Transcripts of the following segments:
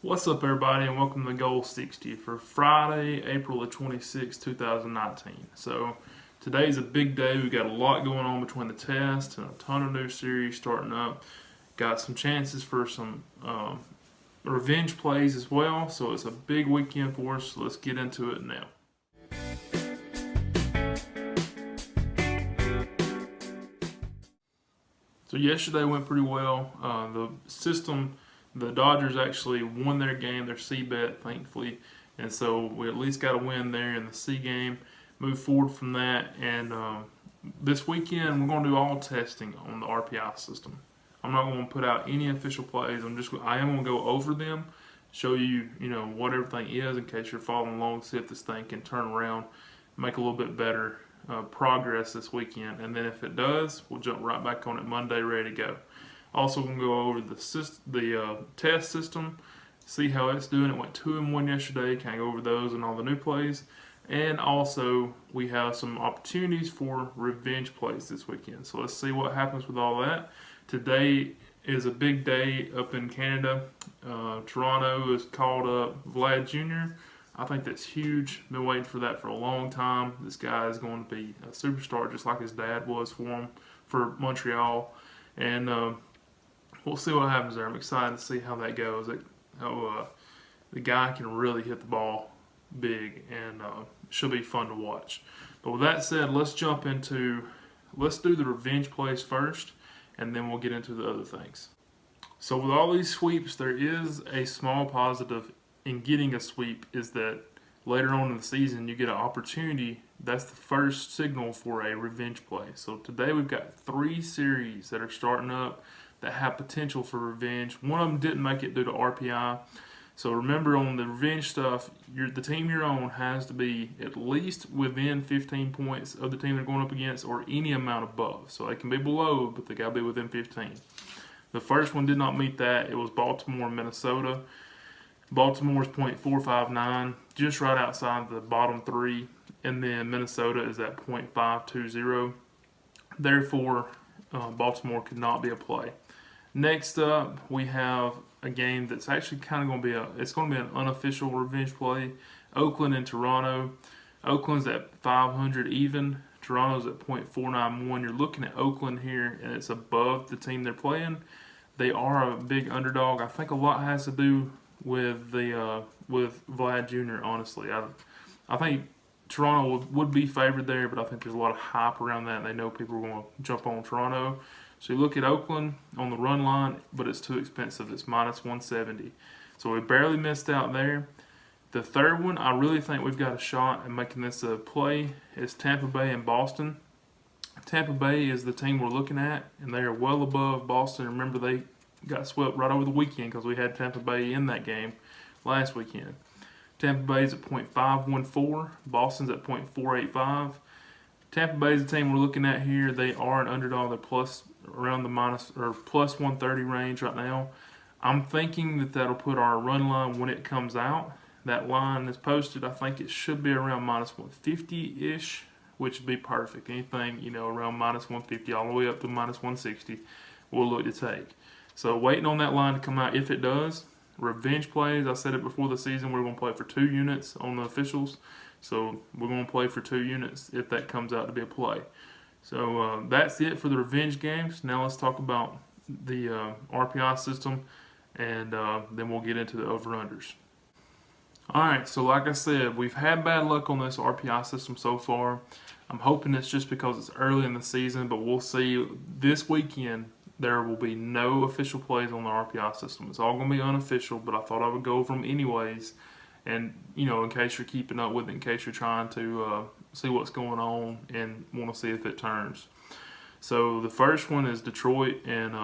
What's up, everybody, and welcome to Thegoal60 for Friday, April the 26th, 2019. So, today's a big day. We've got a lot going on between the tests and a ton of new series starting up. Got some chances for some revenge plays as well, so it's a big weekend for us. So let's get into it now. So yesterday went pretty well. The Dodgers actually won their game, their C bet, thankfully, and so we at least got a win there in the C game. Move forward from that, and this weekend we're going to do all testing on the RPI system. I'm not going to put out any official plays. I am going to go over them, show you what everything is in case you're following along, see if this thing can turn around, make a little bit better progress this weekend, and then if it does, we'll jump right back on it Monday, ready to go. Also, we're going to go over the test system, see how it's doing. It went 2-1 yesterday. Kind of go over those and all the new plays. And also, we have some opportunities for revenge plays this weekend. So let's see what happens with all that. Today is a big day up in Canada. Toronto has called up Vlad Jr. I think that's huge. Been waiting for that for a long time. This guy is going to be a superstar just like his dad was for Montreal. And we'll see what happens there. I'm excited to see how that goes. How the guy can really hit the ball big, and should be fun to watch. But with that said, let's do the revenge plays first, and then we'll get into the other things. So with all these sweeps, there is a small positive in getting a sweep, is that later on in the season you get an opportunity. That's the first signal for a revenge play. So today we've got 3 series that are starting up that have potential for revenge. One of them didn't make it due to RPI. So remember, on the revenge stuff, the team you're on has to be at least within 15 points of the team they're going up against, or any amount above. So they can be below, but they got to be within 15. The first one did not meet that. It was Baltimore and Minnesota. Baltimore's .459, just right outside the bottom 3, and then Minnesota is at .520. Therefore, Baltimore could not be a play. Next up, we have a game that's actually kind of going to be an unofficial revenge play. Oakland and Toronto. Oakland's at 500 even. Toronto's at .491. You're looking at Oakland here, and it's above the team they're playing. They are a big underdog. I think a lot has to do with Vlad Jr. Honestly, I think Toronto would be favored there, but I think there's a lot of hype around that, and they know people are going to jump on Toronto. So you look at Oakland on the run line, but it's too expensive. It's -170. So we barely missed out there. The third one, I really think we've got a shot at making this a play, is Tampa Bay and Boston. Tampa Bay is the team we're looking at, and they are well above Boston. Remember, they got swept right over the weekend because we had Tampa Bay in that game last weekend. Tampa Bay's at .514. Boston's at .485. Tampa Bay's the team we're looking at here. They are an underdog. They're around the plus 130 range right now. I'm thinking that'll put our run line when it comes out. That line is posted. I think it should be around -150-ish, which would be perfect. Anything, around -150 all the way up to -160, we'll look to take. So waiting on that line to come out. If it does, revenge plays, I said it before the season, we're going to play for 2 units on the officials. So we're going to play for 2 units if that comes out to be a play. So that's it for the revenge games. Now let's talk about the RPI system, and then we'll get into the over-unders. Alright, so like I said, we've had bad luck on this RPI system so far. I'm hoping it's just because it's early in the season, but we'll see. This weekend, there will be no official plays on the RPI system. It's all going to be unofficial, but I thought I would go over them anyways. And, in case you're keeping up with it, in case you're trying to see what's going on and want to see if it turns. So the first one is Detroit and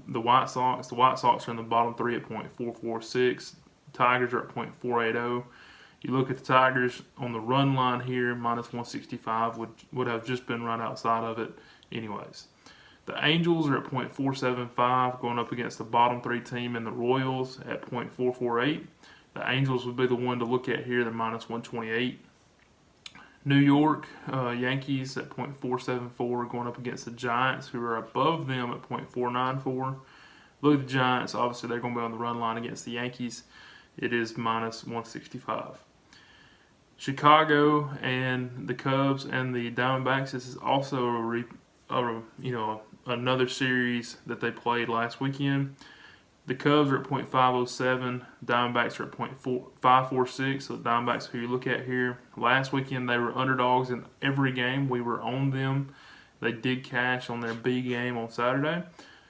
the White Sox. The White Sox are in the bottom 3 at .446. Tigers are at .480. You look at the Tigers on the run line here, -165 would have just been right outside of it anyways. The Angels are at .475, going up against the bottom 3 team in the Royals at .448. The Angels would be the one to look at here. They're -128. New York Yankees at .474, going up against the Giants, who are above them at .494. Look at the Giants. Obviously, they're going to be on the run line against the Yankees. it is minus 165. Chicago and the Cubs and the Diamondbacks, this is also another series that they played last weekend. The Cubs are at .507, Diamondbacks are at .546. So the Diamondbacks, who you look at here, last weekend they were underdogs in every game. We were on them. They did cash on their B game on Saturday.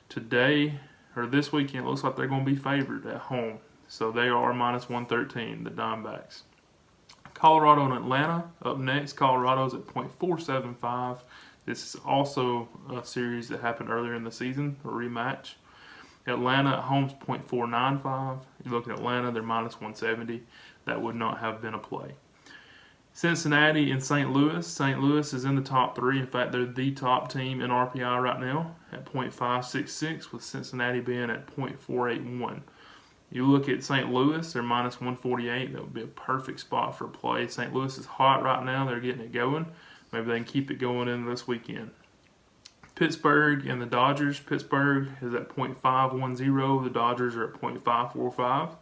Today, or this weekend, it looks like they're going to be favored at home. So they are minus 113, the Diamondbacks. Colorado and Atlanta up next. Colorado's at .475. This is also a series that happened earlier in the season, a rematch. Atlanta at home's .495. You look at Atlanta, they're minus 170. That would not have been a play. Cincinnati and St. Louis. St. Louis is in the top three. In fact, they're the top team in RPI right now at .566, with Cincinnati being at .481. You look at St. Louis, they're minus 148. That would be a perfect spot for a play. St. Louis is hot right now. They're getting it going. Maybe they can keep it going in this weekend. Pittsburgh and the Dodgers. Pittsburgh is at .510. The Dodgers are at .545.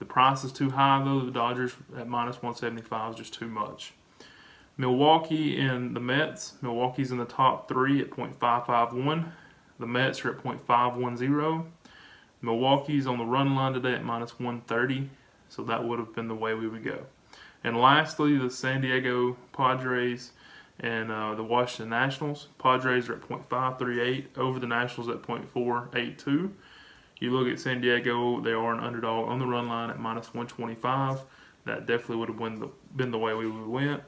The price is too high, though. The Dodgers at minus 175 is just too much. Milwaukee and the Mets. Milwaukee's in the top three at .551. The Mets are at .510. Milwaukee's on the run line today at minus 130, so that would have been the way we would go. And lastly, the San Diego Padres and the Washington Nationals. Padres are at .538, over the Nationals at .482. You look at San Diego, they are an underdog on the run line at minus 125. That definitely would have been the way we went.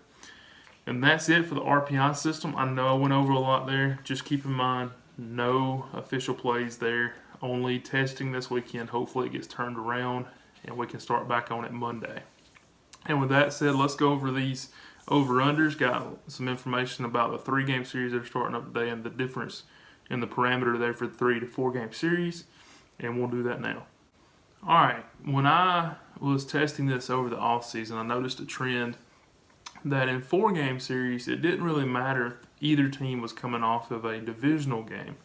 And that's it for the RPI system. I know I went over a lot there. Just keep in mind, no official plays there. Only testing this weekend. Hopefully it gets turned around and we can start back on it Monday. And with that said, let's go over these over-unders. Got some information about the 3-game series that are starting up today and the difference in the parameter there for the 3 to 4 game series. And we'll do that now. Alright, when I was testing this over the off season, I noticed a trend that in 4-game series, it didn't really matter if either team was coming off of a divisional game.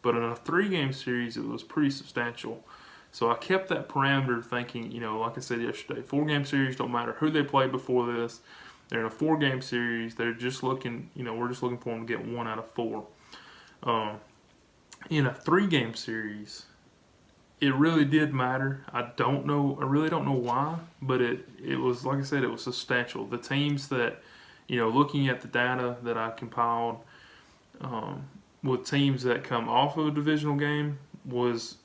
But in a 3-game series, it was pretty substantial. So I kept that parameter thinking, like I said yesterday, 4-game series, don't matter who they played before this. They're in a 4-game series. They're just looking, we're just looking for them to get 1 out of 4. In a 3-game series, it really did matter. I really don't know why, but it was, like I said, it was substantial. The teams that, looking at the data that I compiled, with teams that come off of a divisional game was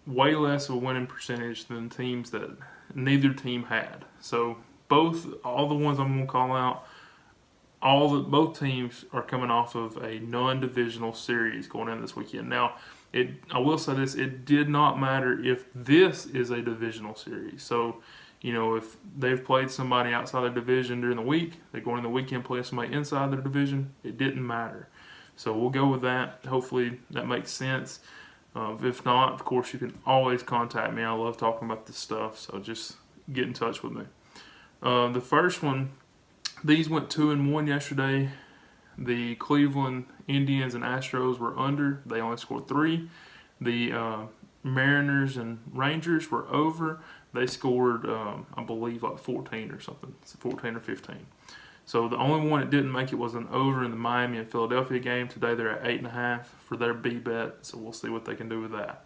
way less of a winning percentage than teams that neither team had. So all the ones I'm going to call out, both teams are coming off of a non-divisional series going in this weekend. Now, I will say this, it did not matter if this is a divisional series. So, if they've played somebody outside their division during the week, they're going in the weekend play somebody inside their division, it didn't matter. So we'll go with that. Hopefully that makes sense. If not, of course, you can always contact me. I love talking about this stuff, so just get in touch with me. The first one, these went 2-1 yesterday. The Cleveland Indians and Astros were under. They only scored 3. The Mariners and Rangers were over. They scored, I believe, like 14 or something. 14 or 15. So the only one that didn't make it was an over in the Miami and Philadelphia game. Today they're at 8.5 for their B bet, so we'll see what they can do with that.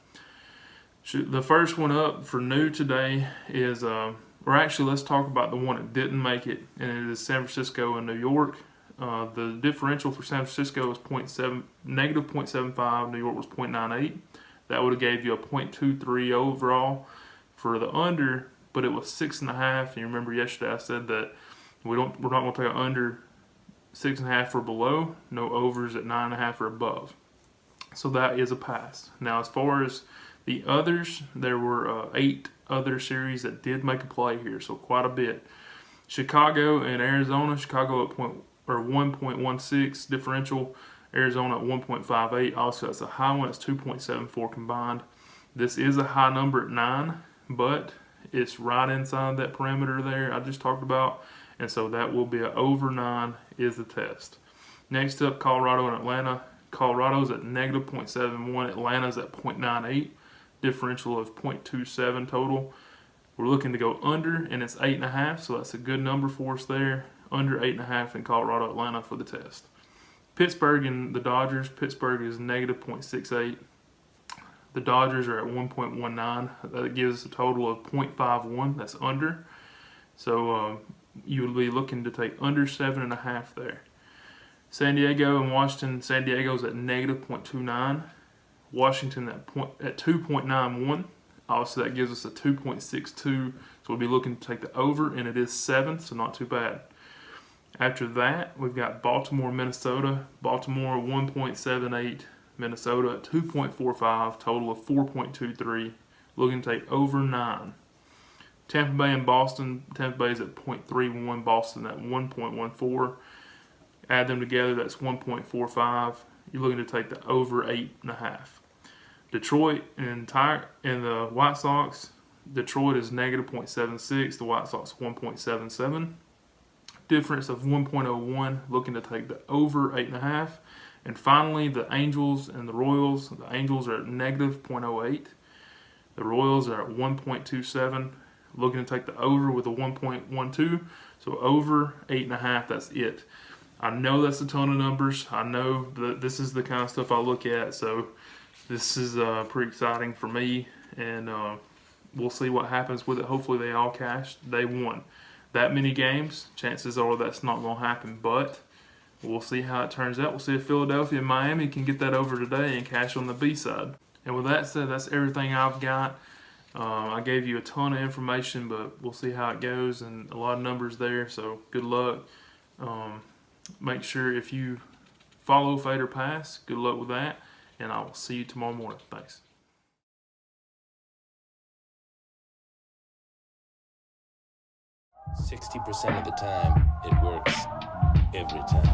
The first one up for new today is, let's talk about the one that didn't make it, and it is San Francisco and New York. The differential for San Francisco is negative .75. New York was .98. That would have gave you a .23 overall for the under, but it was 6.5. And you remember yesterday I said that we're not going to take an under 6.5 or below. No overs at 9.5 or above. So that is a pass. Now, as far as the others, there were 8 other series that did make a play here, so quite a bit. Chicago and Arizona. Chicago at 1.16 differential. Arizona at 1.58. Also, that's a high one. It's 2.74 combined. This is a high number at 9, but it's right inside that parameter there I just talked about. And so that will be an over 9 is the test. Next up, Colorado and Atlanta. Colorado's at negative .71. Atlanta's at .98. Differential of .27 total. We're looking to go under, and it's 8.5, so that's a good number for us there. Under 8.5 in Colorado, Atlanta for the test. Pittsburgh and the Dodgers. Pittsburgh is negative 0.68. The Dodgers are at 1.19. That gives us a total of 0.51. That's under. So you would be looking to take under 7.5 there. San Diego and Washington. San Diego's at negative 0.29. Washington at 2.91. Obviously, that gives us a 2.62. So we'll be looking to take the over, and it is 7, so not too bad. After that, we've got Baltimore, Minnesota. Baltimore 1.78. Minnesota at 2.45. Total of 4.23. Looking to take over 9. Tampa Bay and Boston. Tampa Bay is at 0.31. Boston at 1.14. Add them together, that's 1.45. You're looking to take the over 8.5. Detroit and the White Sox. Detroit is negative 0.76. The White Sox 1.77. Difference of 1.01. Looking to take the over 8.5. And finally, the Angels and the Royals. The Angels are at negative 0.08. The Royals are at 1.27. Looking to take the over with a 1.12. So over 8.5. That's it. I know that's a ton of numbers. I know that this is the kind of stuff I look at. So this is pretty exciting for me, and we'll see what happens with it. Hopefully they all cash day one. That many games, chances are that's not going to happen, but we'll see how it turns out. We'll see if Philadelphia and Miami can get that over today and cash on the B side. And with that said, that's everything I've got. I gave you a ton of information, but we'll see how it goes, and a lot of numbers there, so good luck. Make sure if you follow Fade or Pass, good luck with that, and I will see you tomorrow morning. Thanks. 60% of the time, it works every time.